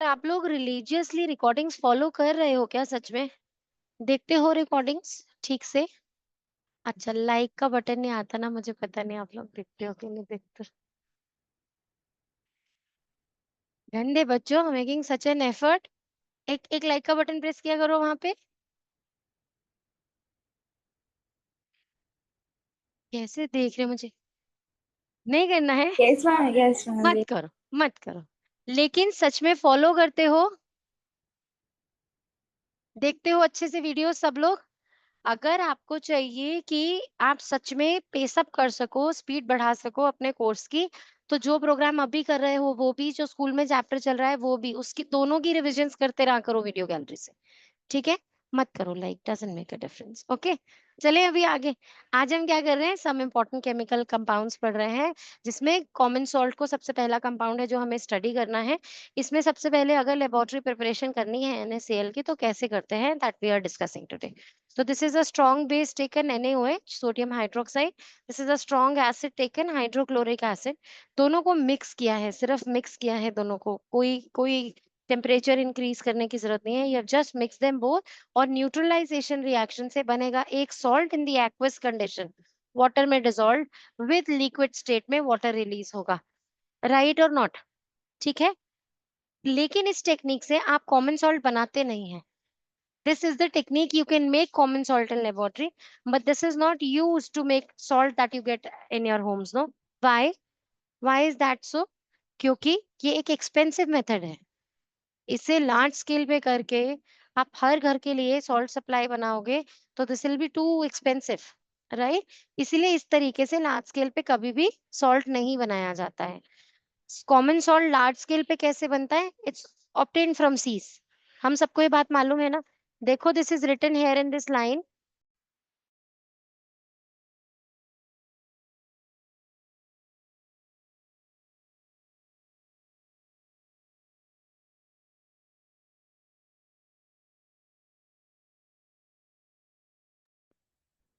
आप लोग religiously recordings follow कर रहे हो क्या? सच में देखते हो रिकॉर्डिंग्स ठीक से? अच्छा, लाइक का बटन नहीं आता ना, मुझे पता नहीं आप लोग देखते हो कि नहीं देखते। गंदे बच्चों, मेकिंग सच एन एफर्ट। एक एक लाइक का बटन प्रेस किया करो वहां पे। कैसे देख रहे हो मुझे? नहीं करना है? Yes ma'am, yes ma'am. मत करो, मत करो। लेकिन सच में फॉलो करते हो? देखते हो अच्छे से वीडियो सब लोग? अगर आपको चाहिए कि आप सच में पेस अप कर सको, स्पीड बढ़ा सको अपने कोर्स की, तो जो प्रोग्राम अभी कर रहे हो वो भी, जो स्कूल में चैप्टर चल रहा है वो भी, उसकी दोनों की रिविजन्स करते रहा करो वीडियो गैलरी से। ठीक है? मत करो like, doesn't make a difference. Okay, चलिए अभी आगे। आज हम क्या कर रहे हैं? सम इम्पोर्टेंट केमिकल कंपाउंड्स पढ़ रहे हैं, जिसमें कॉमन सॉल्ट को सबसे पहला कंपाउंड है जो हमें स्टडी करना है। इसमें सबसे पहले अगर लेबोरेटरी प्रिपरेशन करनी है NaCl की, तो कैसे करते हैं, that we are discussing today. So this is a strong base taken NaOH, sodium hydroxide. This is a strong acid taken hydrochloric acid. दोनों को मिक्स किया है, सिर्फ मिक्स किया है दोनों को, कोई कोई टेम्परेचर इंक्रीज करने की जरूरत नहीं है। You just mix them both, और न्यूट्रलाइजेशन रिएक्शन से बनेगा एक salt in the aqueous condition, water में डिसॉल्व विद लिक्विड स्टेट में वाटर रिलीज होगा। राइट और नॉट? ठीक है। लेकिन इस टेक्निक से आप कॉमन सॉल्ट बनाते नहीं हैं। This is the technique you can make common salt in laboratory, but this is not used to make salt that you get in your homes, no? Why? Why is that so? क्योंकि ये एक expensive method है। इसे large scale पे करके आप हर घर के लिए सॉल्ट सप्लाई बनाओगे, तो this will be too expensive, right? इसीलिए इस तरीके से लार्ज स्केल पे कभी भी सॉल्ट नहीं बनाया जाता है। कॉमन सॉल्ट लार्ज स्केल पे कैसे बनता है? It's obtain from seas. हम सबको ये बात मालूम है ना? देखो, this is written here in this line.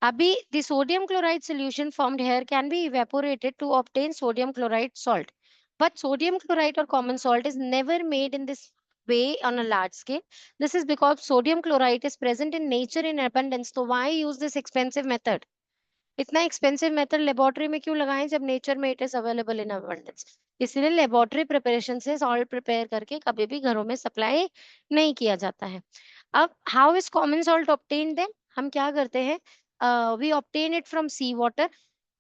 अभी the sodium chloride solution formed here can be evaporated to obtain sodium chloride salt, but sodium chloride or common salt is never made in this way on a large scale. This is because sodium chloride is present in nature in abundance, so why use this expensive method? इतना expensive method laboratory में क्यों लगाएं जब nature में it is available in abundance? इसलिए laboratory preparation से salt prepare करके कभी भी घरों में सप्लाई नहीं किया जाता है। अब how is common salt obtained then? हम क्या करते हैं? We obtain it from sea water.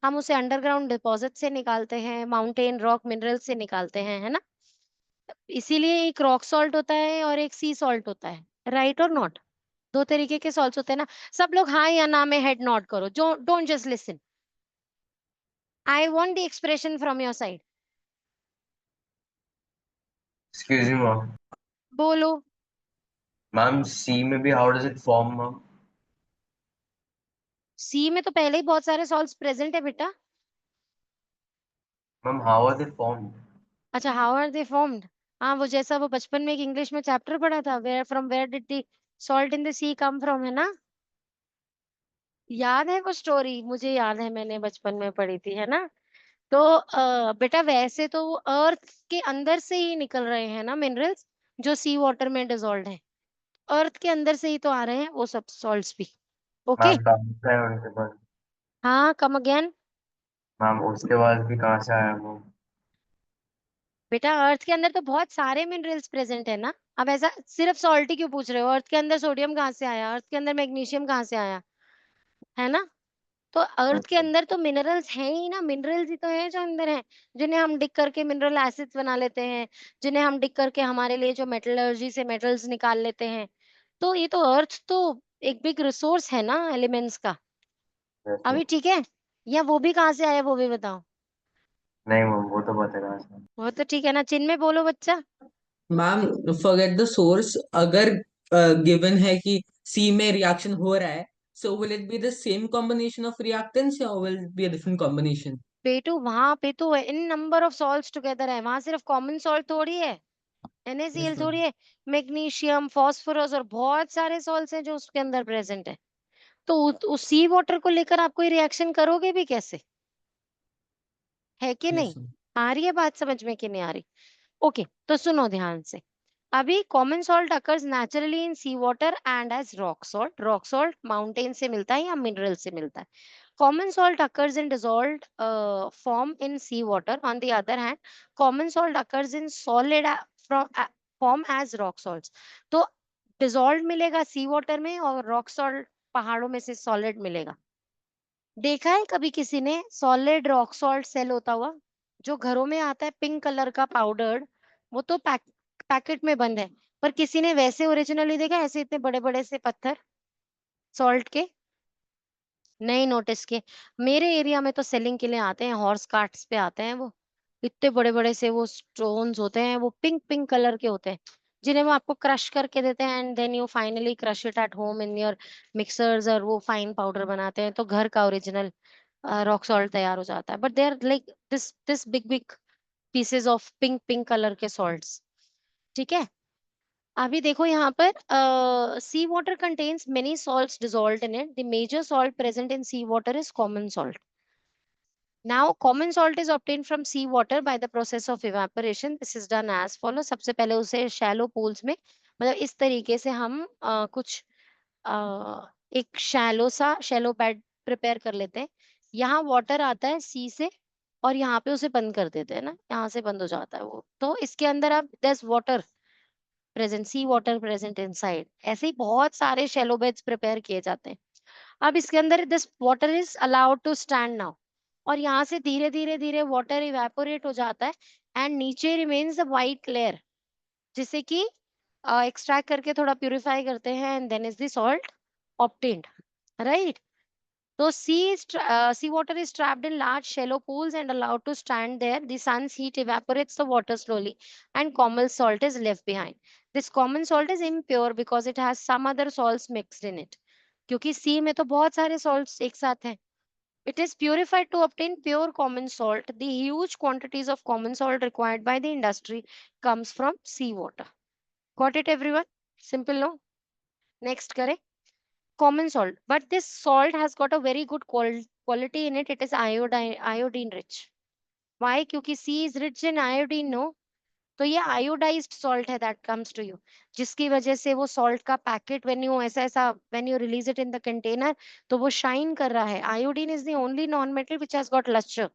हम उसे अंडरग्राउंड डिपॉजिट से निकालते हैं, माउंटेन रॉक मिनरल से निकालते हैं, है ना? इसीलिए एक रॉक सॉल्ट होता है और एक सी सॉल्ट होता है। राइट और नॉट? दो तरीके के सॉल्ट्स होते हैं ना। सब लोग हाँ या ना में हेड नॉट करो, जो don't just listen. I want the expression from your side. Excuse me, ma'am. बोलो। Ma'am, C में भी how does it form, ma'am? सी में तो पहले ही बहुत सारे सॉल्ट्स प्रेजेंट है बेटा। Ma'am, how are they formed? अच्छा, हाउ आर दे फॉर्म्ड? हाँ, वो जैसा वो बचपन में एक इंग्लिश में चैप्टर पढ़ा था, where did the salt in the sea come from, है ना? याद है वो स्टोरी? मुझे याद है, मैंने बचपन में पढ़ी थी, है ना? तो बेटा वैसे तो वो अर्थ के अंदर से ही निकल रहे हैं ना मिनरल्स, जो सी वाटर में डिसॉल्व है। अर्थ के अंदर से ही तो आ रहे हैं वो सब सॉल्ट्स भी। ओके। मैम कहाँ से आया उनके पास? हाँ, कम अगेन। मैम उसके बाद भी कहाँ से आया वो? बेटा अर्थ के अंदर तो बहुत सारे मिनरल्स प्रेजेंट है ना। अब ऐसा सिर्फ सॉल्ट ही क्यों पूछ रहे हो? अर्थ के अंदर सोडियम कहाँ से आया? अर्थ के अंदर मैग्नीशियम कहाँ से आया? है ना? तो अर्थ के अंदर तो मिनरल्स हैं ही ना, मिनरल्स ही तो है जो अंदर है, जिन्हें हम डिग करके मिनरल एसिड्स बना लेते हैं, जिन्हें हम डिग करके हमारे लिए जो मेटलर्जी से मेटल्स निकाल लेते हैं। तो ये तो अर्थ तो एक बिग रिसोर्स है ना एलिमेंट्स का। वैसे अभी ठीक है? या वो भी कहाँ से आया वो भी बताओ। नहीं मैम, वो तो पता है कहाँ से। वो तो ठीक है ना, चिन्ह में बोलो बच्चा। Ma'am forget the source. अगर गिवन है कि सी में रिएक्शन हो रहा है, so will it be the same combination of reactants या will it be a different combination? पेटू, वहां पे तो in number of salts together है, वहां सिर्फ कॉमन सॉल्ट थोड़ी है, यस NaCl मैम। थोड़ी है। मैग्नीशियम, फास्फोरस और बहुत सारे सॉल्ट्स हैं जो उसके अंदर प्रेजेंट है। तो उस सी वाटर को लेकर आप कोई रिएक्शन करोगे भी कैसे? है कि यस नहीं? मैम। आ रही है बात समझ में कि नहीं आ रही? ओके, तो सुनो ध्यान से। अभी common salt occurs naturally in sea water and as rock salt. Rock salt mountain से मिलता है या मिनरल से मिलता है. Common salt occurs in dissolved form in sea water. On the other hand common salt occurs in solid form as rock salts. तो dissolve मिलेगा sea water में और रॉक सॉल्ट पहाड़ों में से सॉलिड मिलेगा. देखा है कभी किसी ने सॉलिड रॉक सॉल्ट सेल होता हुआ? जो घरों में आता है पिंक कलर का पाउडर्ड, वो तो पैकेट में बंद है. पर किसी ने वैसे ओरिजिनली देखा ऐसे इतने बड़े बड़े से पत्थर सॉल्ट के? नहीं नोटिस किए. मेरे एरिया में तो सेलिंग के लिए आते हैं, हॉर्स कार्ट्स पे आते हैं वो. इतने बड़े बड़े से वो स्टोन्स होते हैं, वो पिंक पिंक कलर के होते हैं, जिन्हें वो आपको क्रश करके देते हैं and then you finally crush it at home in your mixers और वो फाइन पाउडर बनाते हैं. तो घर का ओरिजिनल रॉक सॉल्ट तैयार हो जाता है. But they are like this big big pieces of pink pink colour के सॉल्ट्स. ठीक है. अभी देखो यहाँ पर sea water contains many salts dissolved in it. The major salt present in sea water is common salt. Now, common salt is obtained from sea water by the process of evaporation. This is done as follows. सबसे पहले उसे shallow pools में, मतलब इस तरीके से हम कुछ एक shallow bed prepare कर लेते हैं. यहाँ water आता है sea से और यहाँ पे उसे बंद कर देते हैं ना, यहाँ से बंद हो जाता है वो. तो इसके अंदर अब there's water present, sea water present inside. ऐसे ही बहुत सारे shallow beds prepare किए जाते हैं. अब इसके अंदर this water is allowed to stand now. और यहाँ से धीरे धीरे धीरे वाटर इवेपोरेट हो जाता है एंड नीचे रिमेन्स द वाइट लेयर, जिसे कि एक्सट्रैक्ट करके थोड़ा प्यूरिफाई करते हैं and then is the salt obtained. Right. तो sea water is trapped in large shallow pools and allowed to stand there. The sun's heat evaporates the water slowly and common salt is left behind. This common salt is impure because it has some other salts mixed in it. क्योंकि सी में तो बहुत सारे salts एक साथ हैं. It is purified to obtain pure common salt. The huge quantities of common salt required by the industry comes from sea water. Got it everyone? Simple no? Next करें. Common salt, but this salt has got a very good quality in it. It is iodine rich. Why? क्योंकि C is rich in iodine, no? तो ये iodized salt है that comes to you, जिसकी वजह से वो salt का packet when you release it in the container, तो वो shine कर रहा है. Iodine is the only non-metal which has got luster.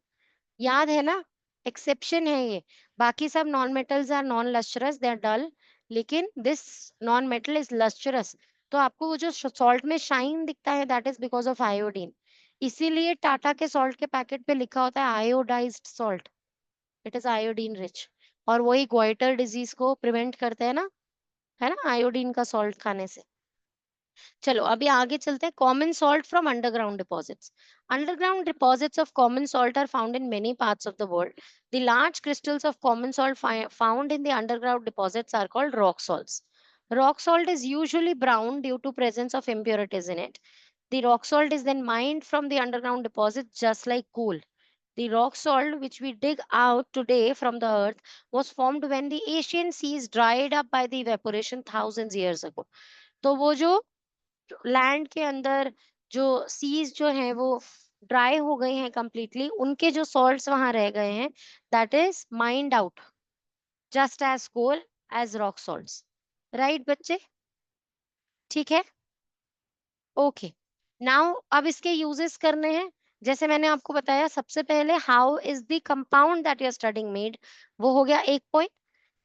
याद है ना? एक्सेप्शन है ये. बाकी सब non metals are non lustrous, they are dull, लेकिन this non metal is lustrous. तो आपको वो जो सॉल्ट में शाइन दिखता है that is because of iodine. इसीलिए टाटा के सॉल्ट के पैकेट पे लिखा होता है iodised salt. It is iodine rich. और वही गोइटर डिजीज को प्रिवेंट करते हैं ना, है ना, आयोडीन का सॉल्ट खाने से. चलो अभी आगे चलते हैं. Common salt from underground deposits. Underground deposits of common salt are found in many parts of the world. The large crystals of common salt found in the underground deposits are called rock salts. Rock salt is usually brown due to presence of impurities in it. The rock salt is then mined from the underground deposits just like coal. The rock salt which we dig out today from the earth was formed when the Asian seas dried up by the evaporation thousands years ago. तो वो जो land के अंदर जो seize जो है वो dry हो गई हैं कंप्लीटली, उनके जो सॉल्ट्स वहां रह गए हैं that is mind out just as coal as rock salts. Right बच्चे? ठीक है. ओके. नाउ अब इसके यूजेस करने हैं. जैसे मैंने आपको बताया सबसे पहले how is the compound that you are studying made, वो हो गया एक point.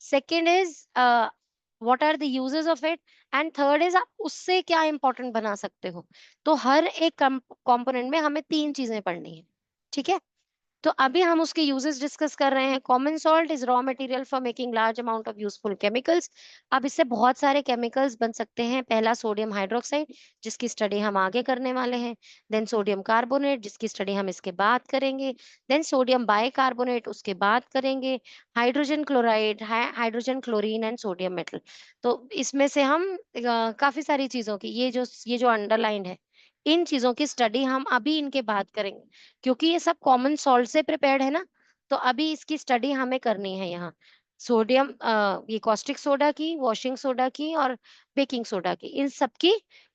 Second is what are the uses of it. And third is आप उससे क्या इंपॉर्टेंट बना सकते हो. तो हर एक कंपोनेंट में हमें तीन चीजें पढ़नी है. ठीक है. तो अभी हम उसके यूजेस डिस्कस कर रहे हैं. Common salt is raw material for making large amount of useful chemicals. अब इससे बहुत सारे केमिकल्स बन सकते हैं. पहला सोडियम हाइड्रोक्साइड, जिसकी स्टडी हम आगे करने वाले हैं. देन सोडियम कार्बोनेट, जिसकी स्टडी हम इसके बाद करेंगे. देन सोडियम बाइकार्बोनेट, उसके बाद करेंगे. Hydrogen chloride, hydrogen chlorine and sodium metal. तो इसमें से हम काफी सारी चीजों की ये जो अंडरलाइन है, इन चीजों की स्टडी हम अभी इनके बाद करेंगे, क्योंकि ये सब कॉमन सॉल्ट से प्रिपेयर्ड है ना. तो अभी इसकी स्टडी हमें करनी है यहाँ. सोडियम ये कॉस्टिक सोडा की, वॉशिंग सोडा की और बेकिंग सोडा की, इन सब की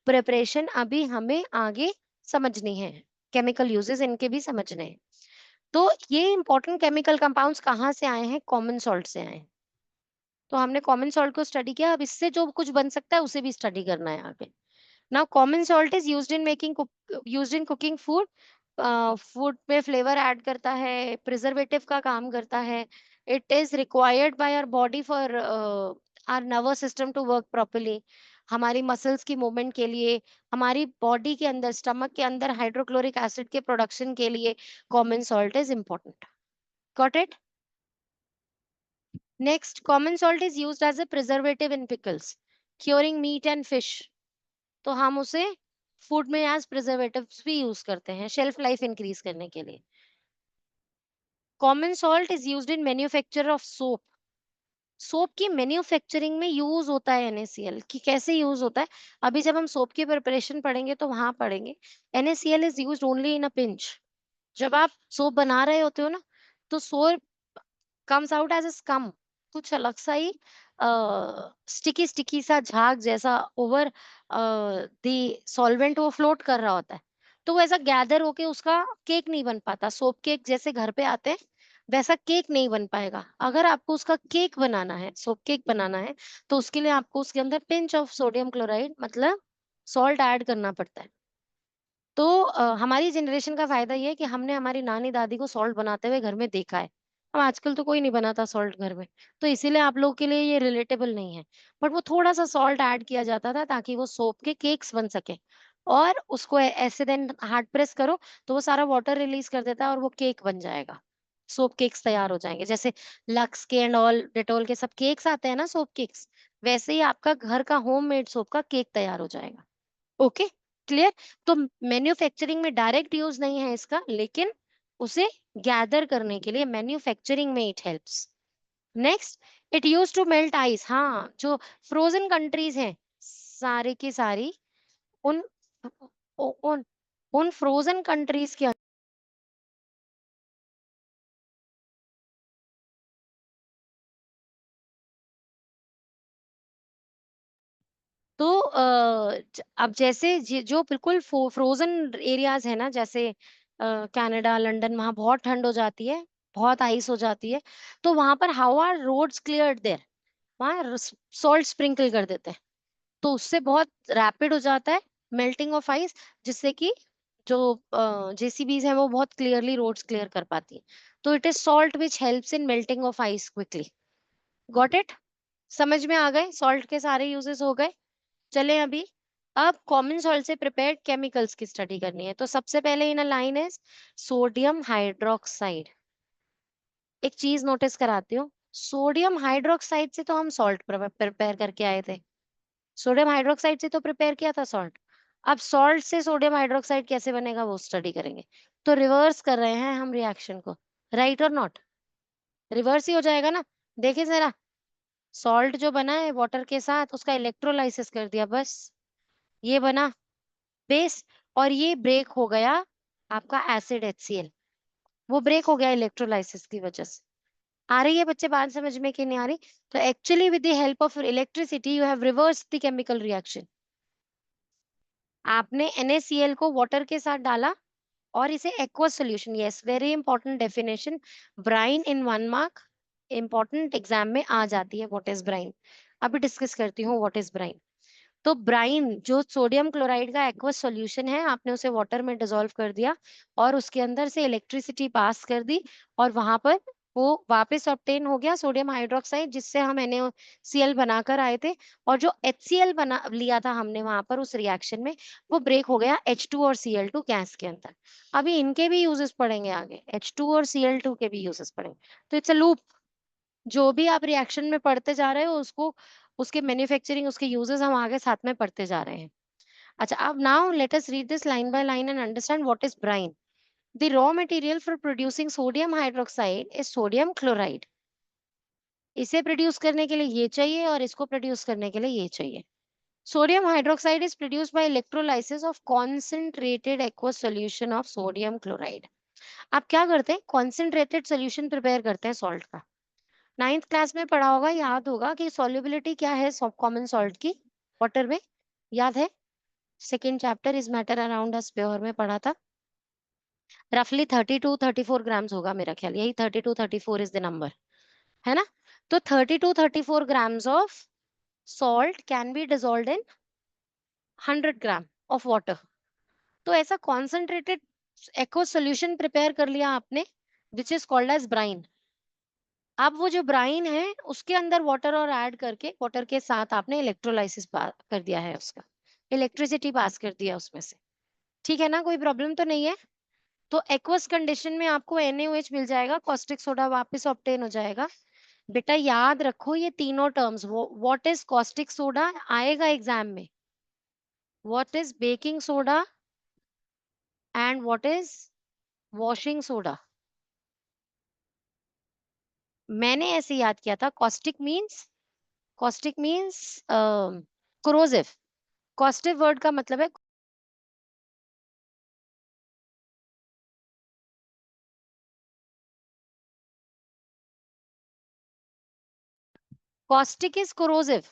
प्रिपरेशन अभी हमें आगे समझनी है. केमिकल यूजेस इनके भी समझने हैं. तो ये इंपॉर्टेंट केमिकल कंपाउंड्स कहाँ से आए हैं? कॉमन सॉल्ट से आए हैं. तो हमने कॉमन सॉल्ट को स्टडी किया, अब इससे जो कुछ बन सकता है उसे भी स्टडी करना है आगे। Now common salt is used in cooking food. Food में फ्लेवर ऐड करता है, प्रिजर्वेटिव का काम करता है। It is required by our body for our nervous system to work properly. हमारी मसल्स की मूवमेंट के लिए, हमारी बॉडी के अंदर, स्टमक के अंदर हाइड्रोक्लोरिक एसिड के प्रोडक्शन के लिए common salt is important. Got it? Next, common salt is used as a preservative in pickles, curing meat and fish. तो हम उसे फूड में एज प्रिजर्वेटिव्स भी यूज करते हैं शेल्फ लाइफ इंक्रीज करने के लिए। Common salt is used in manufacture of soap. Soap की मैन्युफैक्चरिंग में यूज होता है NaCl। कि कैसे यूज होता है, अभी जब हम सोप की प्रिपरेशन पढ़ेंगे तो वहां पढ़ेंगे। NaCl is used only in a pinch. जब आप सोप बना रहे होते हो ना, तो soap comes out as a scum, कुछ अलग सा ही स्टिकी स्टिकी सा झाग जैसा ओवर द सॉल्वेंट वो फ्लोट कर रहा होता है। तो वो ऐसा गैदर होके उसका केक नहीं बन पाता। सोप केक जैसे घर पे आते हैं वैसा केक नहीं बन पाएगा। अगर आपको उसका केक बनाना है, सोप केक बनाना है, तो उसके लिए आपको उसके अंदर पिंच ऑफ सोडियम क्लोराइड मतलब सॉल्ट ऐड करना पड़ता है। तो हमारी जनरेशन का फायदा ये है कि हमने हमारी नानी दादी को सॉल्ट बनाते हुए घर में देखा है। अब आजकल तो कोई नहीं बनाता सॉल्ट घर में, तो इसीलिए आप लोगों के लिए ये रिलेटेबल नहीं है। बट वो थोड़ा सा सॉल्ट ऐड किया जाता था ताकि वो सोप के केक्स बन सके। और उसको ऐसे देन हार्ड प्रेस करो तो वो सारा वाटर रिलीज कर देता है और वो केक बन जाएगा। सोप केक्स तैयार हो जाएंगे, जैसे लक्स के एंड ऑल डेटॉल के सब केक्स आते हैं ना सोप केक्स, वैसे ही आपका घर का होममेड सोप का केक तैयार हो जाएगा। Okay, clear? तो मैन्युफैक्चरिंग में डायरेक्ट यूज नहीं है इसका, लेकिन उसे गैदर करने के लिए मैन्युफैक्चरिंग में it helps. Next, it use to melt ice. हाँ, जो फ्रोजन कंट्रीज हैं सारी की सारी, उन उन उन फ्रोजन कंट्रीज के तो अब जैसे जो बिल्कुल फ्रोजन एरियाज है ना, जैसे कनाडा, लंदन, वहां बहुत ठंड हो जाती है, बहुत आइस हो जाती है। तो वहां पर how are roads cleared there, वहां सॉल्ट स्प्रिंकल कर देते हैं। तो उससे बहुत रैपिड हो जाता है मेल्टिंग ऑफ आइस, जिससे कि जो JCBs हैं वो बहुत क्लियरली रोड्स क्लियर कर पाती है। तो it is salt which helps in melting of ice quickly. Got it? समझ में आ गए? सॉल्ट के सारे यूजेस हो गए। चले अभी, अब कॉमन सॉल्ट से प्रिपेयर्ड केमिकल्स की स्टडी करनी है। तो सबसे पहले इन अ लाइन है सोडियम हाइड्रोक्साइड। एक चीज नोटिस कराती हूँ, सोडियम हाइड्रोक्साइड से तो हम सॉल्ट प्रिपेयर करके आए थे। सोडियम हाइड्रोक्साइड से तो प्रिपेयर किया था सॉल्ट। अब सॉल्ट से सोडियम हाइड्रोक्साइड कैसे बनेगा वो स्टडी करेंगे। तो रिवर्स कर रहे हैं हम रिएक्शन को, राइट और नॉट? रिवर्स ही हो जाएगा ना। देखिए जरा, सॉल्ट जो बना है वाटर के साथ उसका इलेक्ट्रोलाइसिस कर दिया, बस ये बना बेस। और ये ब्रेक हो गया आपका एसिड HCl, वो ब्रेक हो गया इलेक्ट्रोलाइसिस की वजह से। आ रही है बच्चे बात समझ में कि नहीं आ रही? तो actually with the help of electricity you have reverse the chemical reaction. आपने NaCl को वाटर के साथ डाला और इसे aqueous solution, yes very important definition, brine in 1 mark, important exam में आ जाती है व्हाट इज ब्राइन। अभी डिस्कस करती हूँ व्हाट इज ब्राइन। तो ब्राइन जो सोडियम क्लोराइड का एक्वस सॉल्यूशन है, आपने उसे वाटर में डिसॉल्व कर दिया और उसके अंदर से इलेक्ट्रिसिटी पास कर दी और वहां पर वो वापस ऑब्टेन हो गया सोडियम हाइड्रोक्साइड, जिससे हम NaCl बनाकर आए थे। और जो HCl बना लिया था हमने वहां पर उस रिएक्शन में, वो ब्रेक हो गया H2 और Cl2 गैस के अंदर। अभी इनके भी यूजेस पढ़ेंगे आगे, H2 और Cl2 के भी यूजेस पढ़ेंगे। तो इट्स अ लूप, जो भी आप रिएक्शन में पढ़ते जा रहे हो उसको, उसके मैन्युफैक्चरिंग, उसके यूजेस हम आगे साथ में पढ़ते जा रहे हैं। अच्छा, अब now let us read this line by line and understand what is brine. The raw material for producing sodium hydroxide is sodium chloride. इसे प्रोड्यूस करने के लिए ये चाहिए और इसको प्रोड्यूस करने के लिए ये चाहिए। Sodium hydroxide is produced by electrolysis of concentrated aqueous solution of sodium chloride. आप क्या करते हैं, कॉन्सेंट्रेटेड सोल्यूशन प्रिपेयर करते हैं सॉल्ट का। 9th क्लास में पढ़ा होगा, याद होगा कि सॉल्युबिलिटी क्या है कॉमन सॉल्ट की वाटर में, याद है? Second chapter is matter around us pure में पढ़ा था। रफली 32-34 ग्राम्स होगा मेरा ख्याल, यही 32-34 इज द नंबर, है ना? तो 30 to 34 grams of salt can be dissolved in 100 gram of water. तो ऐसा कॉन्सेंट्रेटेड एक्व सॉल्यूशन प्रिपेयर कर लिया आपने, which is called as brine. अब वो जो ब्राइन है उसके अंदर वाटर और ऐड करके वाटर के साथ आपने इलेक्ट्रोलाइसिस कर दिया है, उसका इलेक्ट्रिसिटी पास कर दिया उसमें से। ठीक है ना, कोई प्रॉब्लम तो नहीं है। तो एक्वस कंडीशन में आपको NaOH मिल जाएगा, कॉस्टिक सोडा वापस ऑब्टेन हो जाएगा। बेटा याद रखो ये तीनों terms, what is caustic soda आएगा एग्जाम में, what is baking soda and what is washing soda. मैंने ऐसे याद किया था, caustic means corrosive. Causative word का मतलब है कॉस्टिक इज कोरोसिव।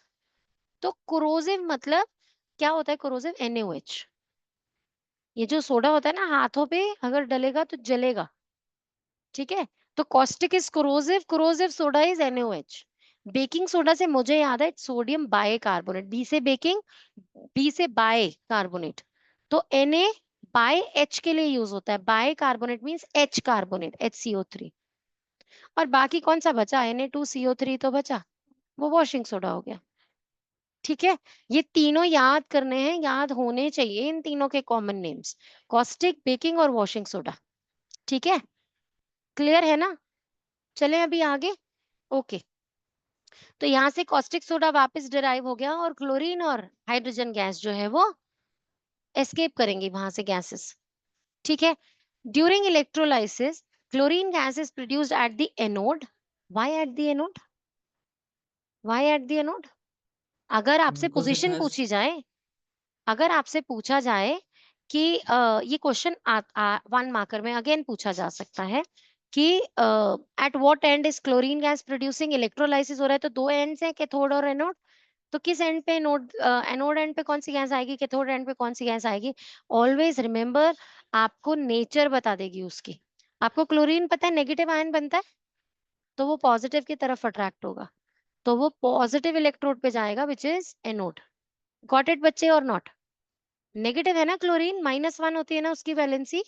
तो कोरोसिव मतलब क्या होता है? Corrosive NaOH। ये जो सोडा होता है ना, हाथों पे अगर डलेगा तो जलेगा। ठीक है, तो caustic is corrosive, corrosive soda is NaOH। Baking soda से मुझे याद है सोडियम बाय कार्बोनेट, बी से बेकिंग, बी से बाय कार्बोनेट। तो Na बाय H के लिए यूज होता है, बाय कार्बोनेट मीन्स H कार्बोनेट, HCO3। और बाकी कौन सा बचा? Na2CO3 तो बचा, वो वॉशिंग सोडा हो गया। ठीक है, ये तीनों याद करने हैं, याद होने चाहिए इन तीनों के कॉमन नेम्स, कॉस्टिक, बेकिंग और वॉशिंग सोडा। ठीक है, क्लियर है ना? चलें अभी आगे। ओके, तो यहाँ से कॉस्टिक सोडा वापस डिराइव हो गया और क्लोरीन और हाइड्रोजन गैस जो है वो एस्केप करेंगी वहां से गैसेस। ठीक है, during electrolysis chlorine gas is produced at the anode. Why at the anode? Why at the anode? अगर आपसे because it पोजीशन has पूछी जाए, अगर आपसे पूछा जाए कि ये क्वेश्चन 1 मार्कर में अगेन पूछा जा सकता है कि at what and is chlorine gas producing, electrolysis हो रहा है तो दो एंड्स हैं, कैथोड और एनोड। तो किस एंड पे एनोड, एनोड एंड पे कौन सी गैस आएगी, कैथोड एंड पे कौन सी गैस आएगी? ऑलवेज रिमेंबर, आपको नेचर बता देगी उसकी। आपको क्लोरीन पता है नेगेटिव आयन बनता है, तो वो पॉजिटिव की तरफ अट्रैक्ट होगा, तो वो पॉजिटिव इलेक्ट्रोड पे जाएगा which is anode. Got it बच्चे और नॉट? नेगेटिव है ना क्लोरीन, -1 होती है ना उसकी वैलेंसी,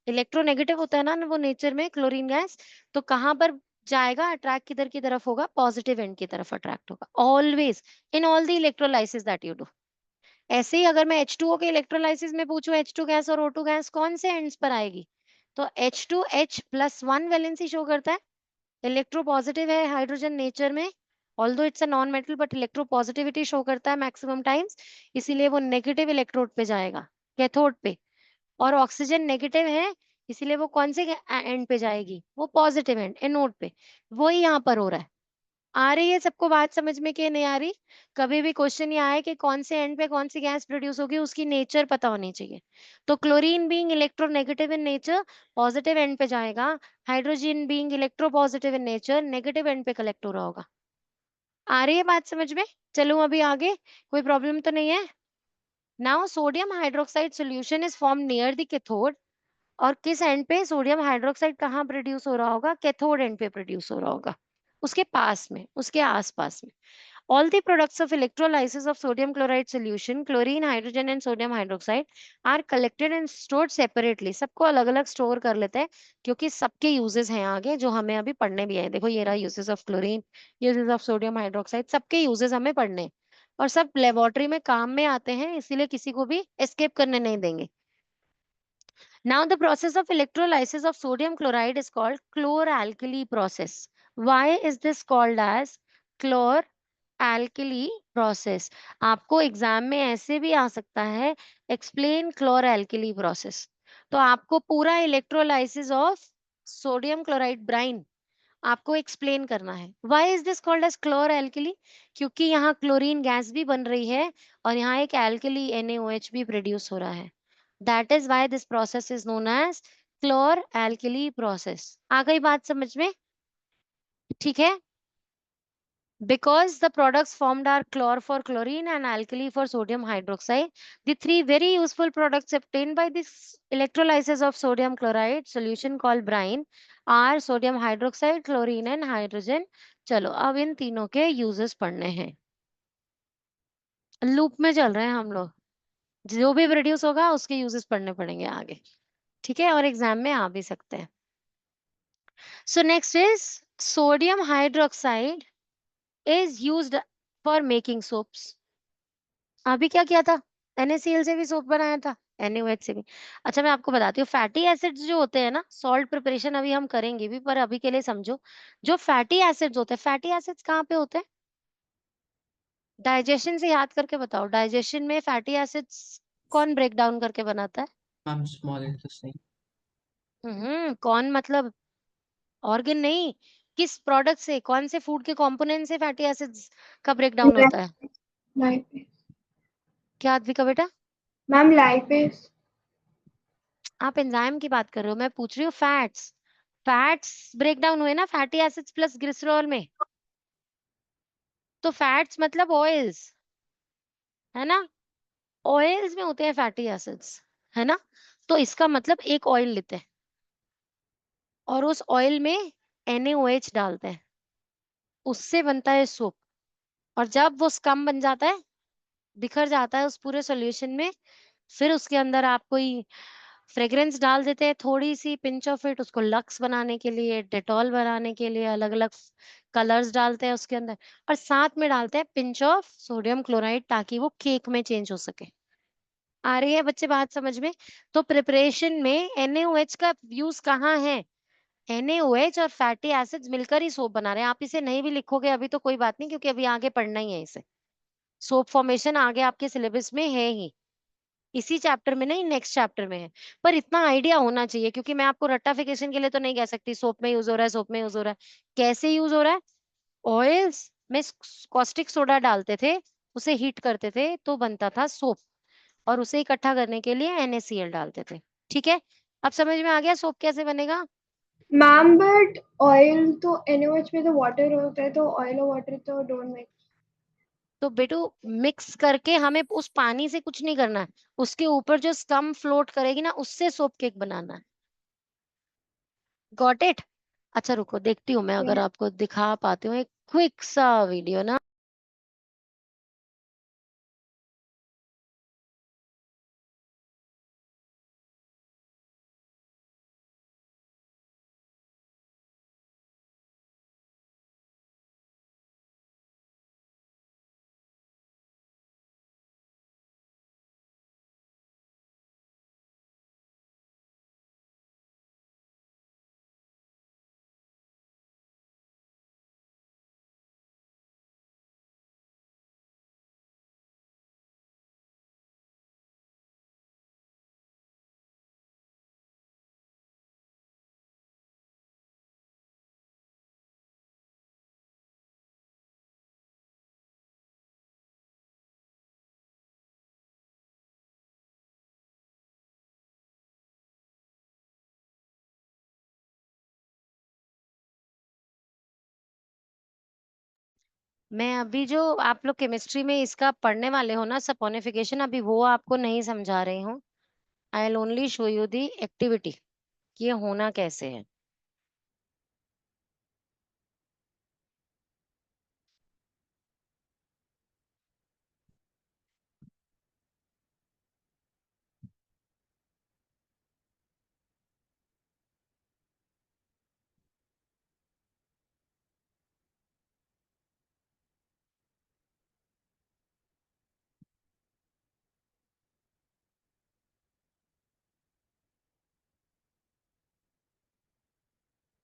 इलेक्ट्रोनेगेटिव होता है ना वो नेचर में क्लोरीन गैस। तो कहां पर जाएगा अट्रैक्ट, किधर की तरफ होगा? पॉजिटिव एंड की तरफ अट्रैक्ट होगा, always in all the electrolysis that you do. ऐसे ही अगर मैं H2O के इलेक्ट्रोलाइसिस में पूछूं H2 गैस और O2 गैस कौन से एंड्स पर आएगी, तो H2H+1 वैलेंसी शो करता है, इलेक्ट्रोपॉजिटिव है हाइड्रोजन नेचर में, although it's a non metal but electropositivity show करता है मैक्सिमम टाइम्स, इसीलिए वो नेगेटिव इलेक्ट्रोड पे जाएगा, कैथोड पे। और ऑक्सीजन नेगेटिव है, इसीलिए वो कौन से एंड पे जाएगी? वो पॉजिटिव एंड, एनोड पे। वही यहाँ पर हो रहा है। आ रही है सबको बात समझ में कि नहीं आ रही? कभी भी क्वेश्चन ये आए कि कौन से एंड पे कौन सी गैस प्रोड्यूस होगी, उसकी नेचर पता होनी चाहिए। तो chlorine being electronegative in nature positive and पे जाएगा, hydrogen being electropositive in nature negative and पे कलेक्ट हो रहा होगा। आ रही है बात समझ में? चलो अभी आगे, कोई प्रॉब्लम तो नहीं है? Now sodium hydroxide solution is form near the cathode. और किस एंड पे सोडियम हाइड्रोक्साइड कहाँ प्रोड्यूस हो रहा होगा? कैथोड एंड पे प्रोड्यूस हो रहा होगा, उसके पास में, उसके आसपास में। All the products of electrolysis of sodium chloride solution, chlorine, hydrogen and sodium hydroxide are collected and stored separately. सबको अलग अलग स्टोर कर लेते हैं क्योंकि सबके यूजेस हैं आगे जो हमें अभी पढ़ने भी है। देखो ये रहा uses of chlorine, uses of sodium hydroxide, सबके यूजेस हमें पढ़ने हैं और सब लेबोरेटरी में काम में आते हैं, इसीलिए किसी को भी एस्केप करने नहीं देंगे। Now the process of electrolysis of sodium chloride is called chloralkali process. Why is this called as chloralkali process? आपको एग्जाम में ऐसे भी आ सकता है, explain chloralkali process। तो आपको पूरा electrolysis of sodium chloride brine आपको एक्सप्लेन करना है। Why is this called as chloralkali? क्योंकि यहाँ क्लोरीन गैस भी बन रही है और यहाँ एक alkali NaOH भी प्रोड्यूस हो रहा है। That is why this process is known as chloralkali process। आ गई बात समझ में? ठीक है, Because the products formed are chlor for chlorine and alkali for sodium hydroxide. The three very useful products obtained by this electrolysis of sodium chloride solution called brine are sodium hydroxide, chlorine and hydrogen. चलो अब इन तीनों के uses पढ़ने हैं. Loop में चल रहे हैं हम लोग. जो भी प्रोड्यूस होगा उसके यूजेस पढ़ने पड़ेंगे आगे. ठीक है, और एग्जाम में आ भी सकते हैं. So next is sodium hydroxide is used for making soaps. अभी क्या किया था? NaCl से भी सोप बनाया था, NaOH से भी. अच्छा मैं आपको बताती हूँ, फैटी एसिड्स जो होते हैं ना, सॉल्ट प्रिपरेशन अभी हम करेंगे भी, पर अभी के लिए समझो. जो फैटी एसिड्स होते हैं, फैटी एसिड्स कहाँ पे होते हैं? डाइजेशन से याद करके बताओ, डाइजेशन में फैटी एसिड्स कौन ब्रेक डाउन करके बनाता है? Ma'am small intestine. कौन मतलब ऑर्गन नहीं, किस प्रोडक्ट से, कौन से फूड के कंपोनेंट से फैटी एसिड्स का ब्रेक डाउन होता है? लाइपेस. क्या अद्विका बेटा? Ma'am lipase. आप एंजाइम की बात कर रहे हो, मैं पूछ रही हूँ फैट्स. फैट्स ब्रेक डाउन हुए ना फैटी एसिड्स प्लस ग्लिसरॉल में. तो फैट्स मतलब ऑयल्स, है ना? ऑयल्स में होते हैं फैटी एसिड्स, है ना? तो इसका मतलब एक ऑयल लेते हैं और उस ऑयल में NaOH डालते हैं, उससे बनता है सोप. और जब वो स्कम बन जाता है, बिखर जाता है उस पूरे सॉल्यूशन में, फिर उसके अंदर आप कोई फ्रेग्रेंस डाल देते हैं, थोड़ी सी पिंच ऑफ इट, उसको लक्स बनाने के लिए, डेटॉल बनाने के लिए, अलग अलग कलर्स डालते हैं उसके अंदर. और साथ में डालते हैं पिंच ऑफ सोडियम क्लोराइड ताकि वो केक में चेंज हो सके. आ रही है बच्चे बात समझ में? तो प्रिपरेशन में NaOH का यूज कहाँ है? NaOH और फैटी एसिड्स मिलकर ही सोप बना रहे हैं. आप इसे नहीं भी लिखोगे अभी तो कोई बात नहीं, क्योंकि अभी आगे पढ़ना ही है इसे. सोप फॉर्मेशन आगे आपके सिलेबस में है ही, इसी चैप्टर में नहीं, नेक्स्ट चैप्टर में है. पर इतना आइडिया होना चाहिए, क्योंकि मैं आपको रट्टाफिकेशन के लिए तो नहीं कह सकती सोप में यूज हो रहा है, सोप में यूज हो रहा है. कैसे यूज हो रहा है? ऑयल्स में कॉस्टिक सोडा डालते थे, उसे हीट करते थे तो बनता था सोप, और उसे इकट्ठा करने के लिए NaCl डालते थे. ठीक है, अब समझ में आ गया सोप कैसे बनेगा? मैम बट ऑयल तो NaOH में तो वाटर होता है, तो ऑयल और वाटर तो डोंट मिक्स. तो बेटू मिक्स करके हमें उस पानी से कुछ नहीं करना है, उसके ऊपर जो स्कम फ्लोट करेगी ना, उससे सोप केक बनाना है. Got it? अच्छा रुको देखती हूँ मैं अगर आपको दिखा पाती हूँ एक क्विक सा वीडियो ना. मैं अभी जो आप लोग केमिस्ट्री में इसका पढ़ने वाले हो ना, सपोनिफिकेशन, अभी वो आपको नहीं समझा रही हूँ. I will only show you the activity, ये होना कैसे है.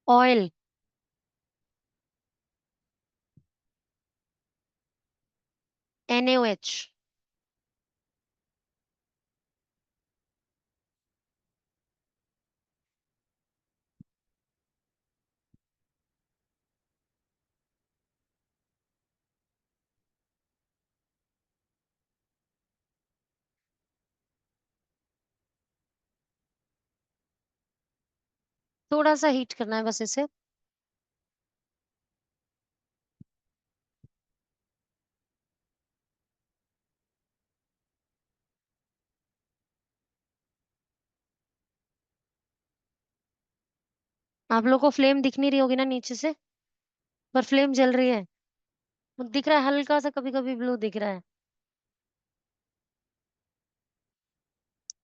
Oil, NaOH. थोड़ा सा हीट करना है बस इसे. आप लोग को फ्लेम दिख नहीं रही होगी ना नीचे से, पर फ्लेम जल रही है। दिख रहा है हल्का सा, कभी कभी ब्लू दिख रहा है।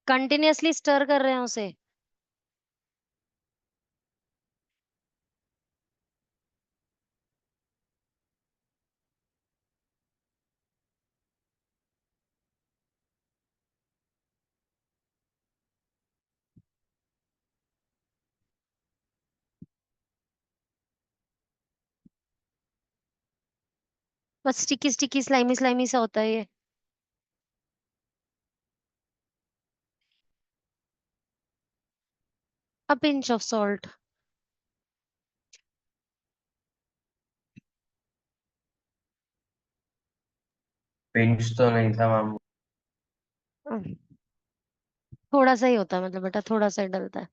कंटिन्यूअसली स्टर कर रहे हैं उसे। बस स्टिकी स्टिकी स्लाइमी स्लाइमी सा होता है ये। A pinch of salt. Pinch तो नहीं था मैम। थोड़ा सा ही होता है, मतलब बेटा थोड़ा सा ही डलता है।